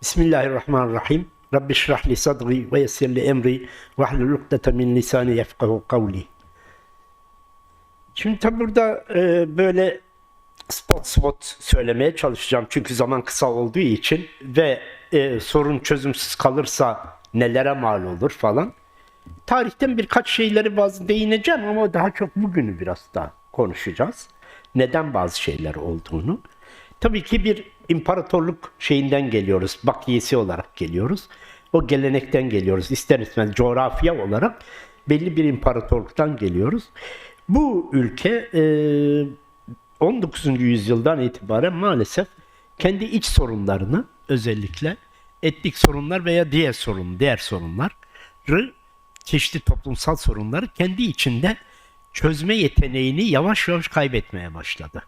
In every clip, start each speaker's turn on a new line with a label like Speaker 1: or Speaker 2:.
Speaker 1: Bismillahirrahmanirrahim. Rabbi şrah li sadri ve yessir li emri ve hlul ukdeten min lisani yefkahu kavli. Şimdi tabi burada böyle spot söylemeye çalışacağım. Çünkü zaman kısa olduğu için ve sorun çözümsüz kalırsa nelere mal olur falan. Tarihten birkaç şeyleri bazı değineceğim ama daha çok bugünü biraz daha konuşacağız. Neden bazı şeyler olduğunu. Tabii ki bir imparatorluk şeyinden geliyoruz, bakiyesi olarak geliyoruz. O gelenekten geliyoruz. İster istemez coğrafya olarak belli bir imparatorluktan geliyoruz. Bu ülke 19. yüzyıldan itibaren maalesef kendi iç sorunlarını özellikle etnik sorunlar veya diğer sorunları çeşitli toplumsal sorunları kendi içinde çözme yeteneğini yavaş yavaş kaybetmeye başladı.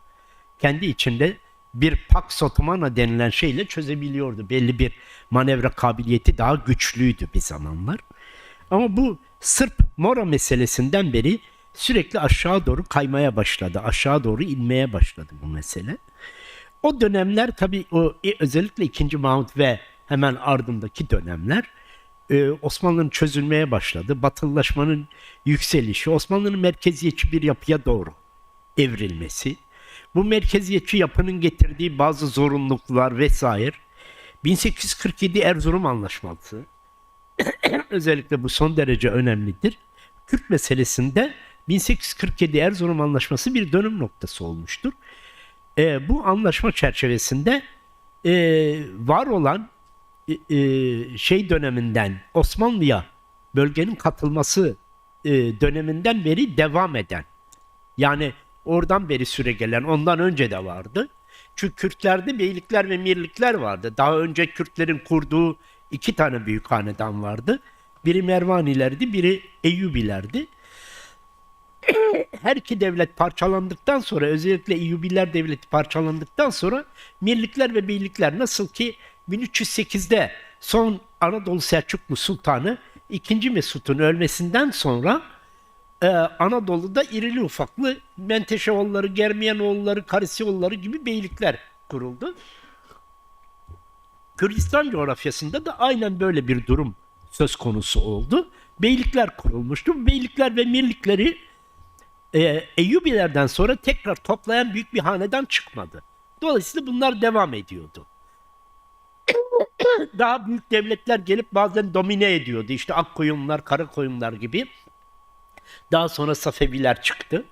Speaker 1: Kendi içinde bir Pax Ottomana denilen şeyle çözebiliyordu. Belli bir manevra kabiliyeti daha güçlüydü bir zamanlar. Ama bu Sırp-Mora meselesinden beri sürekli aşağı doğru kaymaya başladı. Aşağı doğru inmeye başladı bu mesele. O dönemler tabii özellikle 2. Mahmut ve hemen ardındaki dönemler Osmanlı'nın çözülmeye başladı. Batılılaşmanın yükselişi, Osmanlı'nın merkeziyetçi bir yapıya doğru evrilmesi, bu merkeziyetçi yapının getirdiği bazı zorunluluklar vesaire. 1847 Erzurum Anlaşması özellikle bu son derece önemlidir. Kürt meselesinde 1847 Erzurum Anlaşması bir dönüm noktası olmuştur. Bu anlaşma çerçevesinde var olan şey döneminden Osmanlı'ya bölgenin katılması döneminden beri devam eden, yani oradan beri süregelen, ondan önce de vardı. Çünkü Kürtlerde beylikler ve mirlikler vardı. Daha önce Kürtlerin kurduğu 2 tane büyük hanedan vardı. Biri Mervanilerdi, biri Eyyubilerdi. Her iki devlet parçalandıktan sonra, özellikle Eyyubiler devleti parçalandıktan sonra mirlikler ve beylikler, nasıl ki 1308'de son Anadolu Selçuklu Sultanı 2. Mesut'un ölmesinden sonra Anadolu'da irili ufaklı Menteşeoğulları, Germiyanoğulları, Karisioğulları gibi beylikler kuruldu. Kürdistan coğrafyasında da aynen böyle bir durum söz konusu oldu. Beylikler kurulmuştu. Beylikler ve mirlikleri Eyyubilerden sonra tekrar toplayan büyük bir hanedan çıkmadı. Dolayısıyla bunlar devam ediyordu. Daha büyük devletler gelip bazen domine ediyordu. İşte Akkoyunlar, Karakoyunlar gibi. Daha sonra Safeviler çıktı.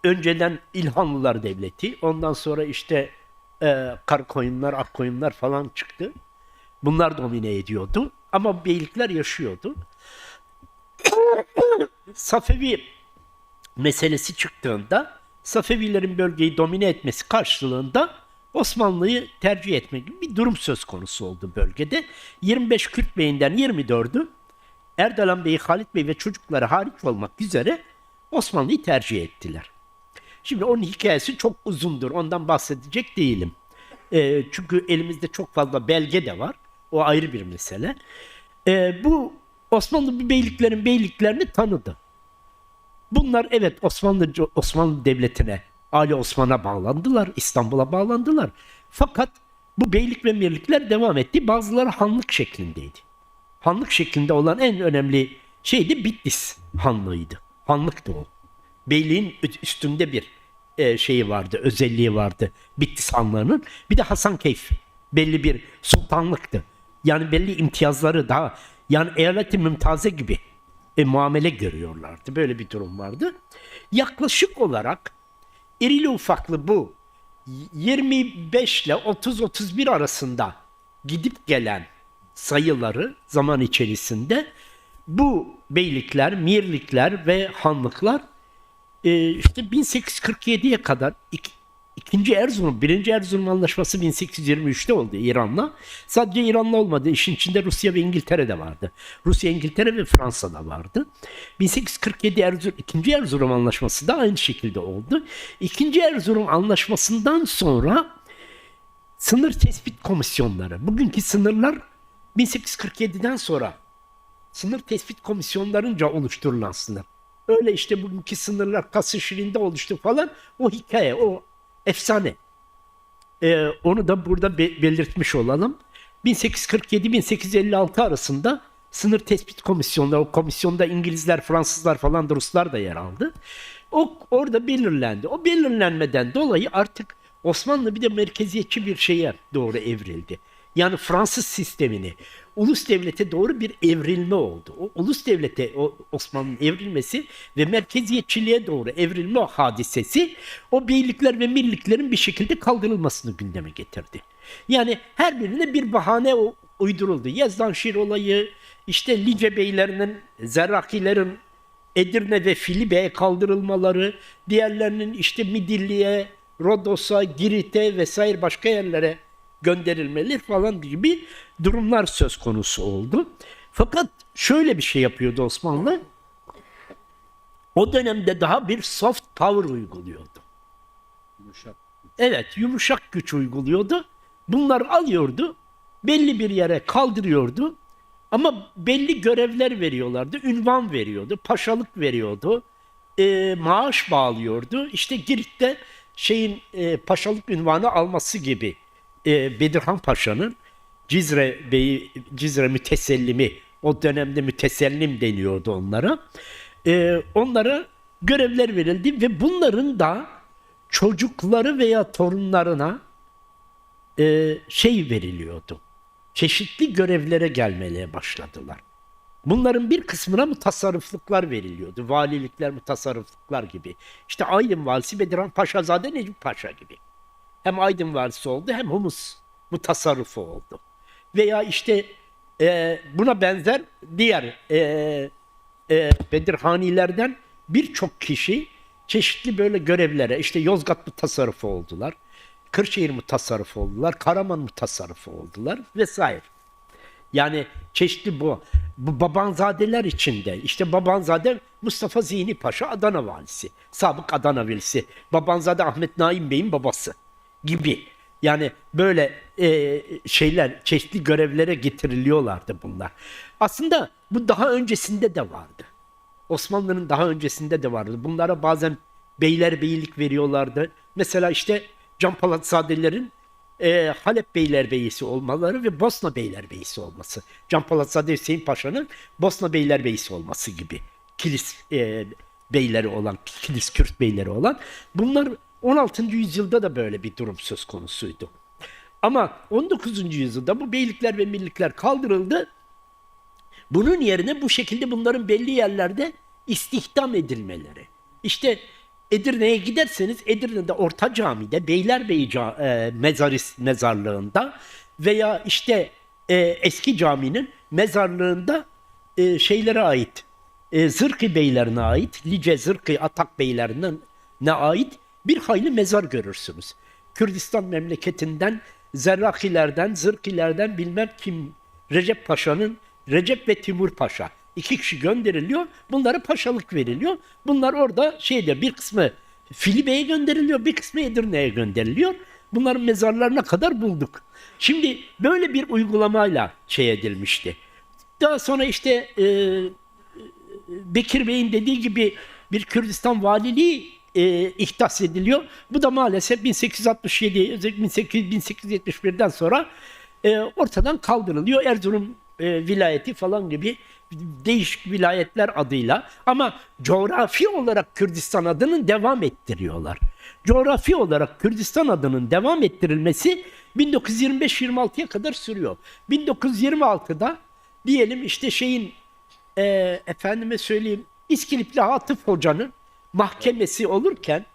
Speaker 1: Önceden İlhanlılar Devleti, ondan sonra işte Karakoyunlar, Akkoyunlar falan çıktı. Bunlar domine ediyordu ama beylikler yaşıyordu. Safevi meselesi çıktığında Safevilerin bölgeyi domine etmesi karşılığında Osmanlı'yı tercih etme gibi bir durum söz konusu oldu bölgede. 25 Kürt beyinden 24'ü Erdoğan Bey, Halit Bey ve çocukları hariç olmak üzere Osmanlı'yı tercih ettiler. Şimdi onun hikayesi çok uzundur. Ondan bahsedecek değilim. Çünkü elimizde çok fazla belge de var. O ayrı bir mesele. Bu Osmanlı bu beyliklerini tanıdı. Bunlar evet Osmanlı Devleti'ne, Ali Osman'a bağlandılar, İstanbul'a bağlandılar. Fakat bu beylik ve mirlikler devam etti. Bazıları hanlık şeklindeydi. Hanlık şeklinde olan en önemli şey de Bitlis Hanlığı'ydı. Hanlıktı o. Beyliğin üstünde bir şeyi vardı, özelliği vardı Bitlis Hanlığı'nın. Bir de Hasankeyf belli bir sultanlıktı. Yani belli imtiyazları daha, yani eyalet-i mümtaze gibi muamele görüyorlardı. Böyle bir durum vardı. Yaklaşık olarak irili ufaklı bu 25 ile 30-31 arasında gidip gelen sayıları zaman içerisinde bu beylikler, mirlikler ve hanlıklar işte 1847'ye kadar İkinci Erzurum, Birinci Erzurum Anlaşması 1823'te oldu İran'la. Sadece İran'la olmadı. İşin içinde Rusya ve İngiltere de vardı. Rusya, İngiltere ve Fransa da vardı. 1847 İkinci Erzurum Anlaşması da aynı şekilde oldu. İkinci Erzurum Anlaşması'ndan sonra sınır tespit komisyonları, bugünkü sınırlar 1847'den sonra sınır tespit komisyonlarınca oluşturulan sınır. Öyle işte bugünkü sınırlar Kasır Şirin'de oluştu falan, o hikaye, o efsane. Onu da burada belirtmiş olalım. 1847-1856 arasında sınır tespit komisyonları, o komisyonda İngilizler, Fransızlar falan da Ruslar da yer aldı. O orada belirlendi. O belirlenmeden dolayı artık Osmanlı bir de merkeziyetçi bir şeye doğru evrildi. Yani Fransız sistemini ulus devlete doğru bir evrilme oldu. O ulus devlete Osmanlı'nın evrilmesi ve merkeziyetçiliğe doğru evrilme hadisesi o beylikler ve milliklerin bir şekilde kaldırılmasını gündeme getirdi. Yani her birine bir bahane uyduruldu. Yazdanşir olayı, işte Lice beylerinin, Zerrakilerin Edirne ve Filibe'ye kaldırılmaları, diğerlerinin işte Midilli'ye, Rodos'a, Girit'e vesaire başka yerlere gönderilmeleri falan gibi durumlar söz konusu oldu. Fakat şöyle bir şey yapıyordu Osmanlı. O dönemde daha bir soft power uyguluyordu.
Speaker 2: Yumuşak.
Speaker 1: Evet, yumuşak güç uyguluyordu. Bunlar alıyordu, belli bir yere kaldırıyordu. Ama belli görevler veriyorlardı, ünvan veriyordu, paşalık veriyordu, maaş bağlıyordu. İşte Girit'te paşalık ünvanı alması gibi Bedirhan Paşa'nın Cizre Bey'i, Cizre mütesellimi, o dönemde mütesellim deniyordu onlara. Onlara görevler verildi ve bunların da çocukları veya torunlarına veriliyordu. Çeşitli görevlere gelmeye başladılar. Bunların bir kısmına mutasarrıflıklar veriliyordu. Valilikler, mutasarrıflıklar gibi. İşte Aydın valisi Bedirhan Paşazade Necip Paşa gibi. Hem Aydın valisi oldu hem Humus mutasarrıfı oldu. Veya işte buna benzer diğer Bedirhanilerden birçok kişi çeşitli böyle görevlere, işte Yozgat mutasarrıfı oldular. Kırşehir mutasarrıfı oldular, Karaman mutasarrıfı oldular vesaire. Yani çeşitli bu Babanzadeler içinde, işte Babanzade Mustafa Zihni Paşa Adana valisi, sabık Adana valisi, Babanzade Ahmet Naim Bey'in babası gibi. Yani böyle çeşitli görevlere getiriliyorlardı bunlar. Aslında bu daha öncesinde de vardı. Osmanlı'nın daha öncesinde de vardı. Bunlara bazen beylerbeylik veriyorlardı. Mesela işte Can Polatzade'lerin Halep Beylerbeyisi olmaları ve Bosna Beylerbeyisi olması. Can Polatzade Hüseyin Paşa'nın Bosna Beylerbeyisi olması gibi. Kilis beyleri olan, Kilis Kürt beyleri olan. Bunlar 16. yüzyılda da böyle bir durum söz konusuydu. Ama 19. yüzyılda bu beylikler ve millikler kaldırıldı. Bunun yerine bu şekilde bunların belli yerlerde istihdam edilmeleri. İşte Edirne'ye giderseniz Edirne'de Orta Cami'de Beylerbeyi mezarlığında veya işte eski caminin mezarlığında şeylere ait, Zırkı beylerine ait, Lice Zırkı Atak beylerine ait bir hayli mezar görürsünüz. Kürdistan memleketinden, Zerrakilerden, Zırkilerden bilmem kim, Recep ve Timur Paşa. 2 kişi gönderiliyor. Bunlara paşalık veriliyor. Bunlar orada bir kısmı Filibe'ye gönderiliyor, bir kısmı Edirne'ye gönderiliyor. Bunların mezarlarına kadar bulduk. Şimdi böyle bir uygulamayla edilmişti. Daha sonra işte Bekir Bey'in dediği gibi bir Kürdistan valiliği ihdas ediliyor. Bu da maalesef 1867, özellikle 1871'den sonra ortadan kaldırılıyor. Erzurum vilayeti falan gibi değişik vilayetler adıyla, ama coğrafi olarak Kürdistan adının devam ettiriyorlar. Coğrafi olarak Kürdistan adının devam ettirilmesi 1925-26'ya kadar sürüyor. 1926'da diyelim işte efendime söyleyeyim, İskilipli Atıf Hoca'nın mahkemesi olurken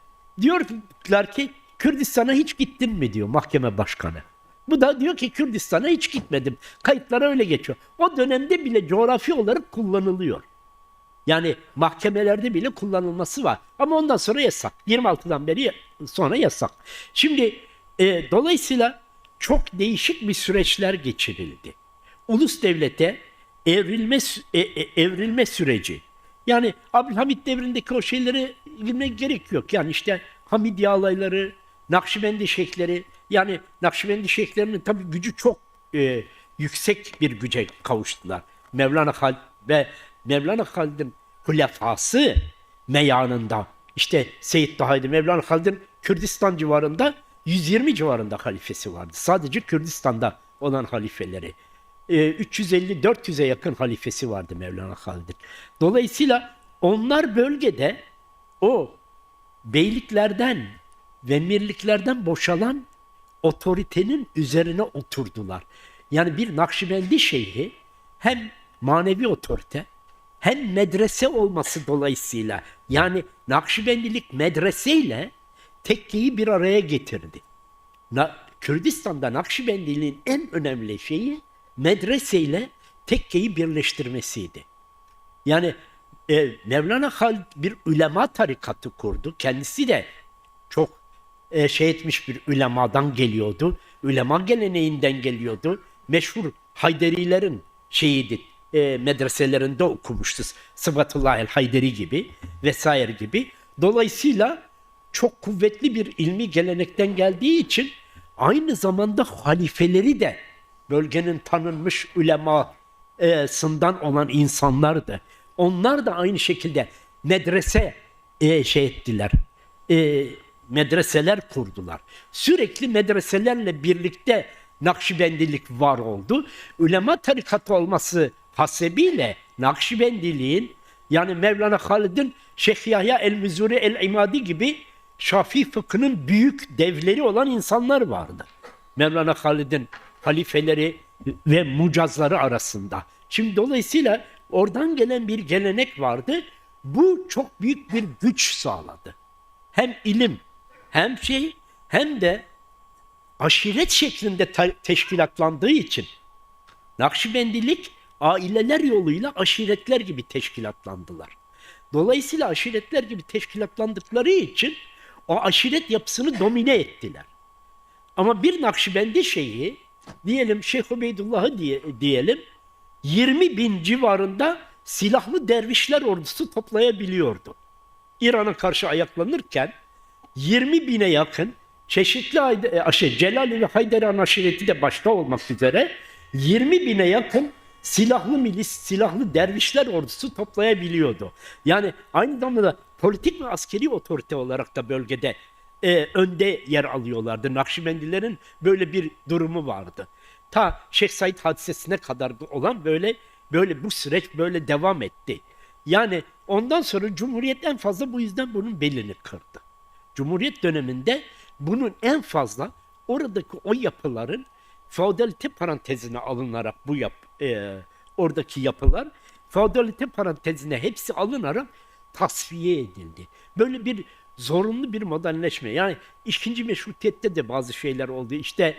Speaker 1: diyorlar ki Kürdistan'a hiç gittin mi diyor mahkeme başkanı. Bu da diyor ki Kürdistan'a hiç gitmedim. Kayıtlara öyle geçiyor. O dönemde bile coğrafi olarak kullanılıyor. Yani mahkemelerde bile kullanılması var. Ama ondan sonra yasak. 26'dan beri sonra yasak. Şimdi dolayısıyla çok değişik bir süreçler geçirildi. Ulus devlete evrilme süreci. Yani Abdülhamit devrindeki o şeylere girmek gerek yok. Yani işte Hamidiye alayları, Nakşibendi şeyhleri, yani Nakşibendi şeyhlerinin tabii gücü çok yüksek bir güce kavuştular. Mevlana Halid'in hulefası meyanında, işte Seyyid Dahidi, Mevlana Halid'in Kürdistan civarında 120 civarında halifesi vardı. Sadece Kürdistan'da olan halifeleri. 350-400'e yakın halifesi vardı Mevlana Halid'in. Dolayısıyla onlar bölgede o beyliklerden ve mirliklerden boşalan otoritenin üzerine oturdular. Yani bir Nakşibendi şeyhi hem manevi otorite hem medrese olması dolayısıyla, yani Nakşibendilik medreseyle tekkeyi bir araya getirdi. Kürdistan'da Nakşibendiliğin en önemli şeyi medreseyle tekkeyi birleştirmesiydi. Yani Mevlana Halid bir ulema tarikatı kurdu. Kendisi de çok etmiş bir ulemadan geliyordu. Ulema geleneğinden geliyordu. Meşhur Hayderilerin şeyiydi. Medreselerinde okumuştu. Sıfatullah el-Hayderi gibi vesaire gibi. Dolayısıyla çok kuvvetli bir ilmi gelenekten geldiği için aynı zamanda halifeleri de bölgenin tanınmış ulemasından olan insanlardı. Onlar da aynı şekilde medrese ettiler. Medreseler kurdular. Sürekli medreselerle birlikte Nakşibendilik var oldu. Ulema tarikatı olması hasebiyle Nakşibendiliğin, yani Mevlana Halid'in Şeyh Yahya el-Muzuri el-İmadi gibi Şafii fıkhının büyük devleri olan insanlar vardı. Mevlana Halid'in halifeleri ve mucazları arasında. Şimdi dolayısıyla oradan gelen bir gelenek vardı. Bu çok büyük bir güç sağladı. Hem ilim, hem de aşiret şeklinde teşkilatlandığı için Nakşibendilik aileler yoluyla aşiretler gibi teşkilatlandılar. Dolayısıyla aşiretler gibi teşkilatlandıkları için o aşiret yapısını domine ettiler. Ama bir Nakşibendi şeyhi, diyelim Şeyh Ubeydullah'ı diyelim, 20 bin civarında silahlı dervişler ordusu toplayabiliyordu. İran'a karşı ayaklanırken 20 bine yakın çeşitli Celali ve Haydarian aşireti de başta olmak üzere 20 bine yakın silahlı milis, silahlı dervişler ordusu toplayabiliyordu. Yani aynı zamanda politik ve askeri otorite olarak da bölgede önde yer alıyorlardı. Nakşibendilerin böyle bir durumu vardı. Ta Şeyh Said hadisesine kadar olan böyle bu süreç böyle devam etti. Yani ondan sonra Cumhuriyet en fazla bu yüzden bunun belini kırdı. Cumhuriyet döneminde bunun en fazla oradaki o yapıların feodalite parantezine alınarak oradaki yapılar feodalite parantezine hepsi alınarak tasfiye edildi. Böyle bir zorunlu bir modernleşme. Yani ikinci meşrutiyette de bazı şeyler oldu. İşte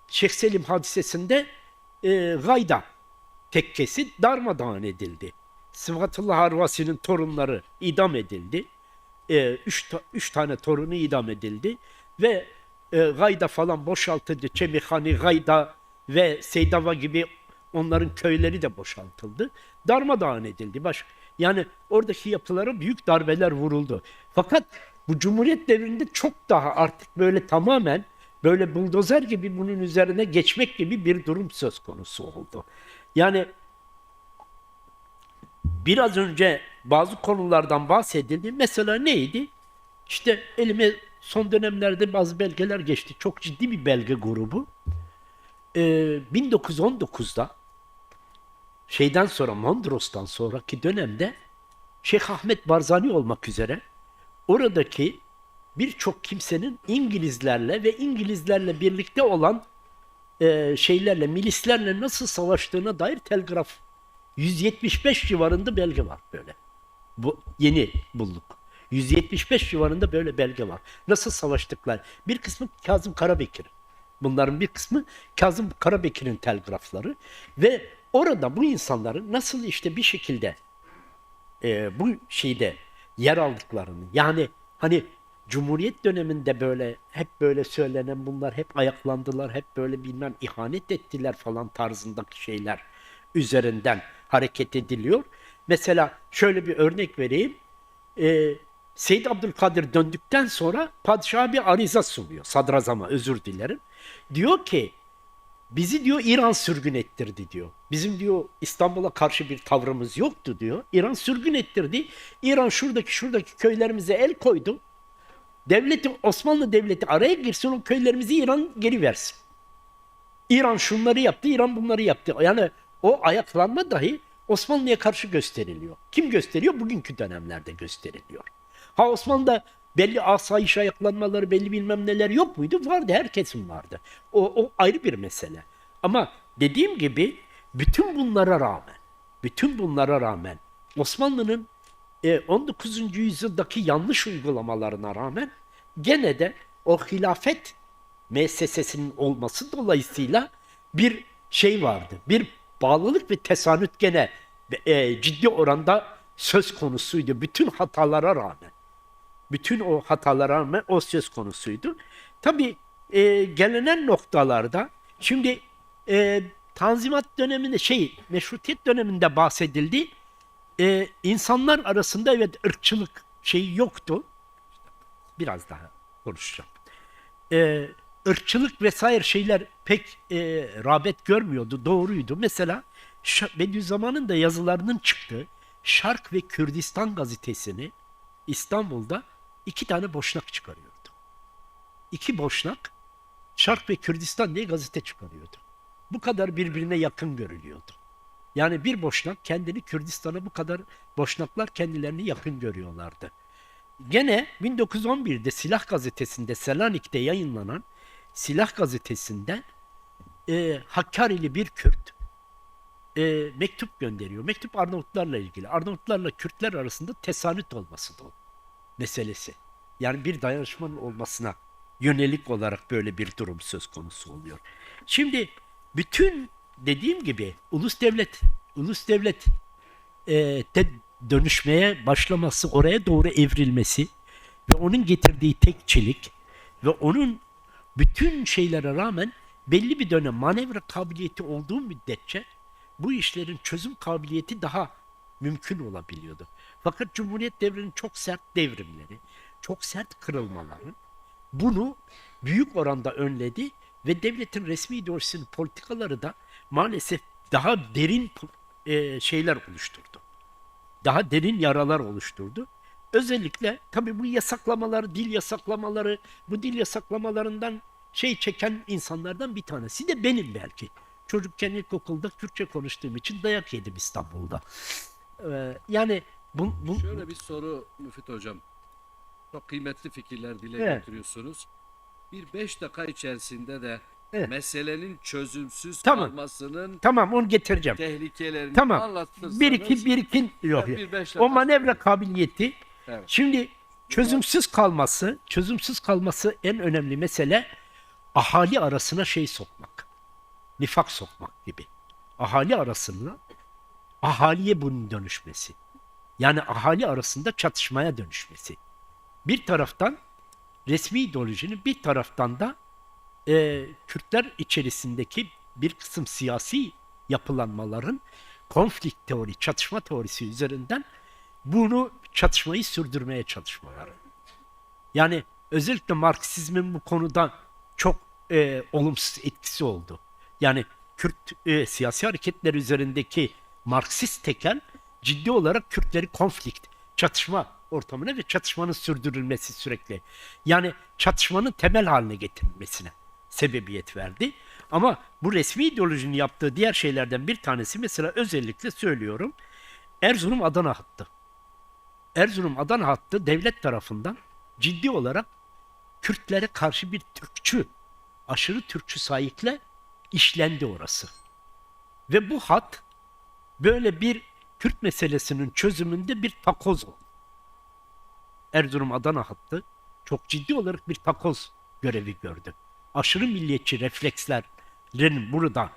Speaker 1: Şeyh Selim hadisesinde Gayda tekkesi darmadağın edildi. Sıfatullah Harvasi'nin torunları idam edildi. Üç tane torunu idam edildi. Ve Gayda falan boşaltıldı. Çemihani, Gayda ve Seydava gibi onların köyleri de boşaltıldı. Darmadağın edildi. Yani oradaki yapılara büyük darbeler vuruldu. Fakat bu Cumhuriyet devrinde çok daha artık böyle tamamen böyle buldozer gibi bunun üzerine geçmek gibi bir durum söz konusu oldu. Yani biraz önce bazı konulardan bahsedildi. Mesela neydi? İşte elime son dönemlerde bazı belgeler geçti. Çok ciddi bir belge grubu. 1919'da şeyden sonra, Mondros'tan sonraki dönemde Şeyh Ahmet Barzani olmak üzere oradaki birçok kimsenin İngilizlerle birlikte olan milislerle nasıl savaştığına dair telgraf 175 civarında belge var böyle. Bu yeni bulduk. 175 civarında böyle belge var. Nasıl savaştıklar? Bir kısmı Kazım Karabekir. Bunların bir kısmı Kazım Karabekir'in telgrafları ve orada bu insanların nasıl işte bir şekilde bu şeyde yer aldıklarını, yani hani Cumhuriyet döneminde böyle hep böyle söylenen bunlar hep ayaklandılar, hep böyle bilmem ihanet ettiler falan tarzındaki şeyler üzerinden hareket ediliyor. Mesela şöyle bir örnek vereyim. Seyyid Abdülkadir döndükten sonra padişaha bir ariza sunuyor. Sadrazama, özür dilerim. Diyor ki bizi diyor İran sürgün ettirdi diyor. Bizim diyor İstanbul'a karşı bir tavrımız yoktu diyor. İran sürgün ettirdi. İran şuradaki köylerimize el koydu. Osmanlı devleti araya girsin, o köylerimizi İran geri versin. İran şunları yaptı, İran bunları yaptı. Yani o ayaklanma dahi Osmanlı'ya karşı gösteriliyor. Kim gösteriyor? Bugünkü dönemlerde gösteriliyor. Ha Osmanlı'da belli asayiş ayaklanmaları, belli bilmem neler yok muydu? Vardı, herkesin vardı. O ayrı bir mesele. Ama dediğim gibi bütün bunlara rağmen Osmanlı'nın 19. yüzyıldaki yanlış uygulamalarına rağmen gene de o hilafet müessesesinin olması dolayısıyla bir şey vardı. Bir bağlılık ve tesanüt gene ciddi oranda söz konusuydu. Bütün hatalara rağmen. Bütün o hatalara rağmen o söz konusuydu. Tabii gelinen noktalarda şimdi Tanzimat döneminde Meşrutiyet döneminde bahsedildi. İnsanlar arasında evet ırkçılık şeyi yoktu. Biraz daha konuşacağım. e, ırkçılık vesaire şeyler pek rağbet görmüyordu. Doğruydu. Mesela Bediüzzaman'ın da yazılarının çıktığı Şark ve Kürdistan gazetesini İstanbul'da 2 tane boşnak çıkarıyordu. 2 boşnak Şark ve Kürdistan diye gazete çıkarıyordu. Bu kadar birbirine yakın görülüyordu. Yani bir boşnak kendini Kürdistan'a bu kadar boşnaklar kendilerini yakın görüyorlardı. Gene 1911'de Silah Gazetesi'nde Selanik'te yayınlanan Silah Gazetesi'nde Hakkari'li bir Kürt mektup gönderiyor. Mektup Arnavutlarla ilgili. Arnavutlarla Kürtler arasında tesanüt olması da o meselesi. Yani bir dayanışmanın olmasına yönelik olarak böyle bir durum söz konusu oluyor. Şimdi bütün dediğim gibi ulus devlet de dönüşmeye başlaması, oraya doğru evrilmesi ve onun getirdiği tekçilik ve onun bütün şeylere rağmen belli bir dönem manevra kabiliyeti olduğu müddetçe bu işlerin çözüm kabiliyeti daha mümkün olabiliyordu. Fakat Cumhuriyet devrinin çok sert devrimleri, çok sert kırılmaları bunu büyük oranda önledi ve devletin resmi ideolojisinin politikaları da maalesef daha derin şeyler oluşturdu. Daha derin yaralar oluşturdu. Özellikle tabii bu yasaklamalar, dil yasaklamaları, bu dil yasaklamalarından çeken insanlardan bir tanesi de benim belki. Çocukken ilkokulda Kürtçe konuştuğum için dayak yedim İstanbul'da. Yani
Speaker 2: Şöyle bir soru Müfit Hocam. Çok kıymetli fikirler dile
Speaker 1: evet,
Speaker 2: getiriyorsunuz. Bir 5 dakika içerisinde de
Speaker 1: evet.
Speaker 2: meselenin çözümsüz
Speaker 1: Tamam.
Speaker 2: kalmasının
Speaker 1: Tamam, onu getireceğim.
Speaker 2: tehlikelerini
Speaker 1: Tamam. Bir
Speaker 2: anlatırsanız
Speaker 1: iki yok.
Speaker 2: ben bir 5
Speaker 1: O
Speaker 2: dakika
Speaker 1: manevra
Speaker 2: söyleyeyim.
Speaker 1: kabiliyeti
Speaker 2: Evet.
Speaker 1: şimdi çözümsüz kalması en önemli mesele ahali arasına sokmak. Nifak sokmak gibi. Ahali arasına ahaliye bunun dönüşmesi. Yani ahali arasında çatışmaya dönüşmesi. Bir taraftan resmi ideolojinin, bir taraftan da Kürtler içerisindeki bir kısım siyasi yapılanmaların konflikt teori, çatışma teorisi üzerinden çatışmayı sürdürmeye çalışmaları. Yani özellikle Marksizmin bu konuda çok olumsuz etkisi oldu. Yani Kürt siyasi hareketler üzerindeki Marksist tekel ciddi olarak Kürtleri çatışma ortamına ve çatışmanın sürdürülmesi sürekli. Yani çatışmanın temel haline getirilmesine sebebiyet verdi. Ama bu resmi ideolojinin yaptığı diğer şeylerden bir tanesi mesela özellikle söylüyorum Erzurum-Adana hattı. Erzurum-Adana hattı devlet tarafından ciddi olarak Kürtlere karşı bir aşırı Türkçü sahikle işlendi orası. Ve bu hat böyle bir Kürt meselesinin çözümünde bir takoz oldu. Erzurum-Adana hattı çok ciddi olarak bir takoz görevi gördü. Aşırı milliyetçi reflekslerin burada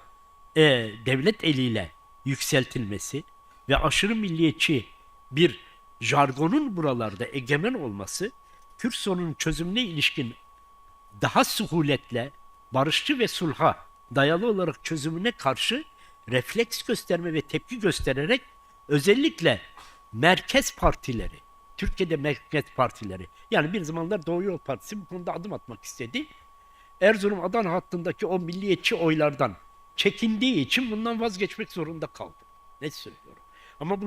Speaker 1: devlet eliyle yükseltilmesi ve aşırı milliyetçi bir jargonun buralarda egemen olması Kürt sorunun çözümüne ilişkin daha suhuletle, barışçı ve sulha dayalı olarak çözümüne karşı refleks gösterme ve tepki göstererek özellikle merkez partileri, Türkiye'de merkez partileri, yani bir zamanlar Doğu Yol Partisi bu konuda adım atmak istedi. Erzurum-Adana hattındaki o milliyetçi oylardan çekindiği için bundan vazgeçmek zorunda kaldı. Ne söylüyorum? Ama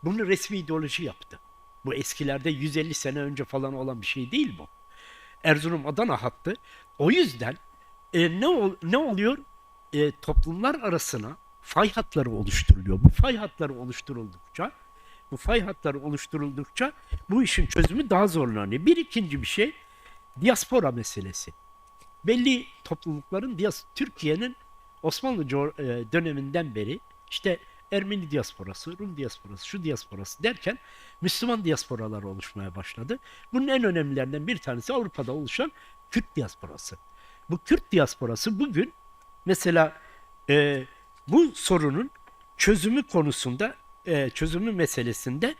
Speaker 1: bunu resmi ideoloji yaptı. Bu eskilerde 150 sene önce falan olan bir şey değil bu. Erzurum-Adana hattı. O yüzden ne oluyor? toplumlar arasına fay hatları oluşturuluyor. Bu fay hatları oluşturuldukça bu işin çözümü daha zorlanıyor. İkinci bir şey diaspora meselesi. Belli toplulukların Türkiye'nin Osmanlı döneminden beri işte Ermeni diasporası, Rum diasporası, şu diasporası derken Müslüman diasporalar oluşmaya başladı. Bunun en önemlilerinden bir tanesi Avrupa'da oluşan Kürt diasporası. Bu Kürt diasporası bugün mesela bu sorunun çözümü konusunda, çözümü meselesinde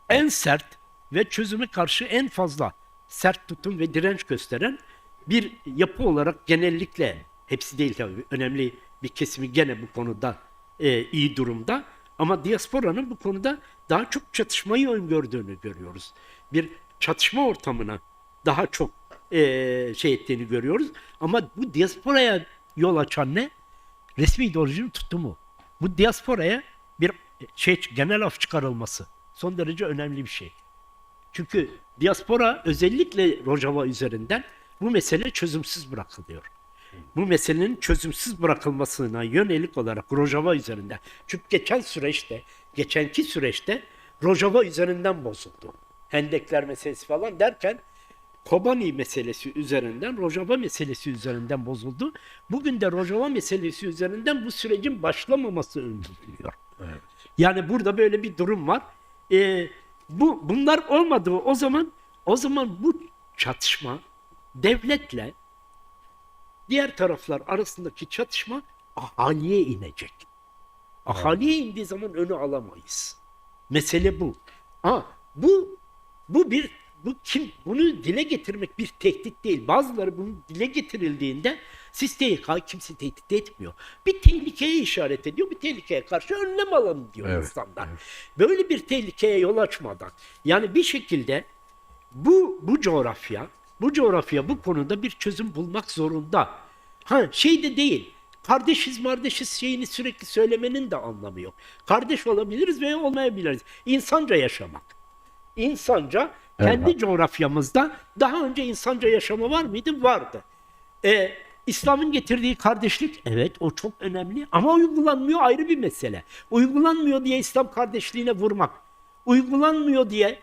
Speaker 1: en sert ve çözüme karşı en fazla sert tutum ve direnç gösteren bir yapı olarak genellikle, hepsi değil tabii, önemli bir kesimi gene bu konuda iyi durumda, ama diasporanın bu konuda daha çok çatışmayı öngördüğünü görüyoruz. Bir çatışma ortamına daha çok şey ettiğini görüyoruz. Ama bu diasporaya yol açan ne? Resmi ideolojinin tutumu. Bu diasporaya bir genel af çıkarılması son derece önemli bir şey. Çünkü diaspora özellikle Rojava üzerinden bu mesele çözümsüz bırakılıyor. Bu meselenin çözümsüz bırakılmasına yönelik olarak Rojava üzerinden. Çünkü geçenki süreçte Rojava üzerinden bozuldu. Hendekler meselesi falan derken Kobani meselesi üzerinden, Rojava meselesi üzerinden bozuldu. Bugün de Rojava meselesi üzerinden bu sürecin başlamaması öngörülüyor. Evet. Yani burada böyle bir durum var. Bunlar olmadığı o zaman bu çatışma devletle diğer taraflar arasındaki çatışma ahaliye inecek. Ahaliye indiği zaman önü alamayız. Mesele bu. Bunu dile getirmek bir tehdit değil. Bazıları bunu dile getirildiğinde siz kimse tehdit etmiyor. Bir tehlikeye işaret ediyor. Bir tehlikeye karşı önlem alın diyor insanlar. Evet. Böyle bir tehlikeye yol açmadan, yani bir şekilde bu coğrafya bu konuda bir çözüm bulmak zorunda. De değil. Kardeşiz şeyini sürekli söylemenin de anlamı yok. Kardeş olabiliriz veya olmayabiliriz. İnsanca yaşamak. İnsanca kendi coğrafyamızda daha önce insanca yaşama var mıydı? Vardı. İslam'ın getirdiği kardeşlik, evet, o çok önemli ama uygulanmıyor, ayrı bir mesele. Uygulanmıyor diye İslam kardeşliğine vurmak, uygulanmıyor diye,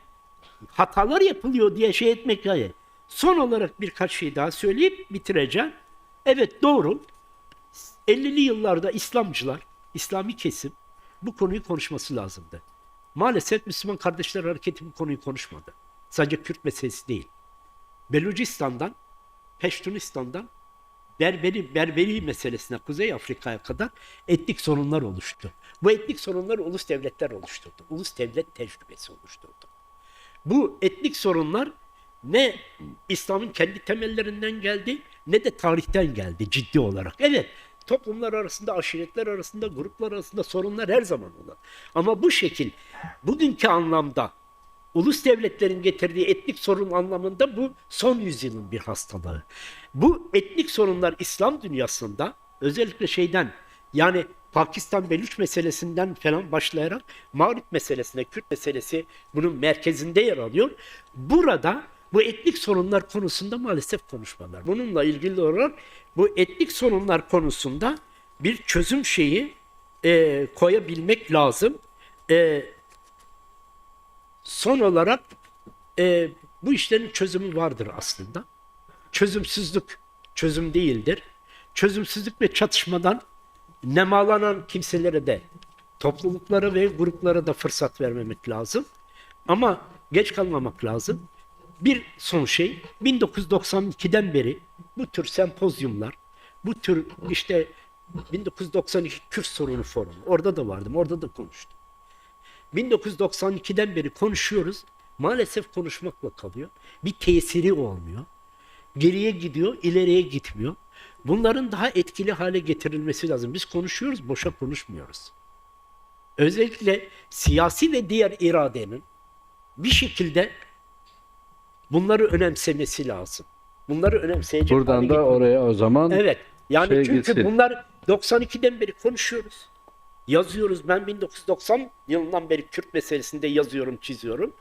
Speaker 1: hatalar yapılıyor diye şey etmek hayır. Son olarak birkaç şey daha söyleyip bitireceğim. Evet, doğru. 50'li yıllarda İslamcılar, İslami kesim bu konuyu konuşması lazımdı. Maalesef Müslüman Kardeşler Hareketi bu konuyu konuşmadı. Sadece Kürt meselesi değil. Belucistan'dan, Peştunistan'dan Berberi meselesine Kuzey Afrika'ya kadar etnik sorunlar oluştu. Bu etnik sorunlar ulus devletler oluşturdu. Ulus devlet tecrübesi oluşturdu. Bu etnik sorunlar ne İslam'ın kendi temellerinden geldi ne de tarihten geldi ciddi olarak. Evet, toplumlar arasında, aşiretler arasında, gruplar arasında sorunlar her zaman olan. Ama bu şekil, bugünkü anlamda ulus devletlerin getirdiği etnik sorun anlamında bu son yüzyılın bir hastalığı. Bu etnik sorunlar İslam dünyasında özellikle yani Pakistan Beluç meselesinden falan başlayarak Mağrip meselesine, Kürt meselesi bunun merkezinde yer alıyor. Burada bu etnik sorunlar konusunda maalesef konuşmalar. Bununla ilgili olarak bu etnik sorunlar konusunda bir çözüm koyabilmek lazım. Son olarak bu işlerin çözümü vardır aslında. Çözümsüzlük çözüm değildir. Çözümsüzlük ve çatışmadan nemalanan kimselere de, topluluklara ve gruplara da fırsat vermemek lazım. Ama geç kalmamak lazım. Bir son 1992'den beri bu tür sempozyumlar, bu tür 1992 Kürt sorunu forumu, orada da vardım, orada da konuştum. 1992'den beri konuşuyoruz. Maalesef konuşmakla kalıyor. Bir tesiri olmuyor. Geriye gidiyor, ileriye gitmiyor. Bunların daha etkili hale getirilmesi lazım. Biz konuşuyoruz, boşa konuşmuyoruz. Özellikle siyasi ve diğer iradenin bir şekilde bunları önemsemesi lazım. Bunları önemseyecek
Speaker 3: buradan da oraya o zaman
Speaker 1: evet. Yani çünkü
Speaker 3: gitsin.
Speaker 1: bunlar 92'den beri konuşuyoruz. Yazıyoruz. Ben 1990 yılından beri Kürt meselesinde yazıyorum, çiziyorum.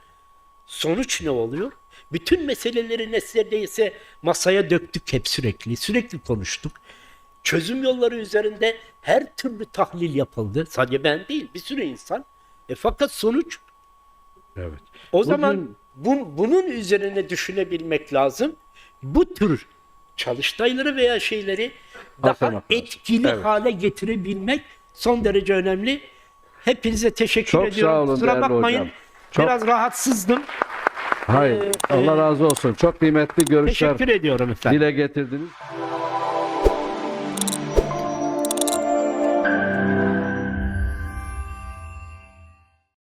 Speaker 1: Sonuç ne oluyor? Bütün meseleleri neredeyse masaya döktük hep sürekli. Sürekli konuştuk. Çözüm yolları üzerinde her türlü tahlil yapıldı. Sadece ben değil, bir sürü insan. Fakat sonuç
Speaker 3: Evet.
Speaker 1: o zaman bunun üzerine düşünebilmek lazım. Bu tür çalıştayları veya şeyleri daha
Speaker 3: Hatırlamak lazım.
Speaker 1: etkili
Speaker 3: Evet.
Speaker 1: hale getirebilmek son derece önemli. Hepinize teşekkür
Speaker 3: Çok
Speaker 1: ediyorum.
Speaker 3: sağ olun
Speaker 1: Kusura
Speaker 3: değerli
Speaker 1: bakmayın.
Speaker 3: hocam. Çok-
Speaker 1: Biraz rahatsızdım.
Speaker 3: Hayır. Allah razı olsun. Çok kıymetli görüşler
Speaker 1: Teşekkür ediyorum efendim.
Speaker 3: dile getirdiniz.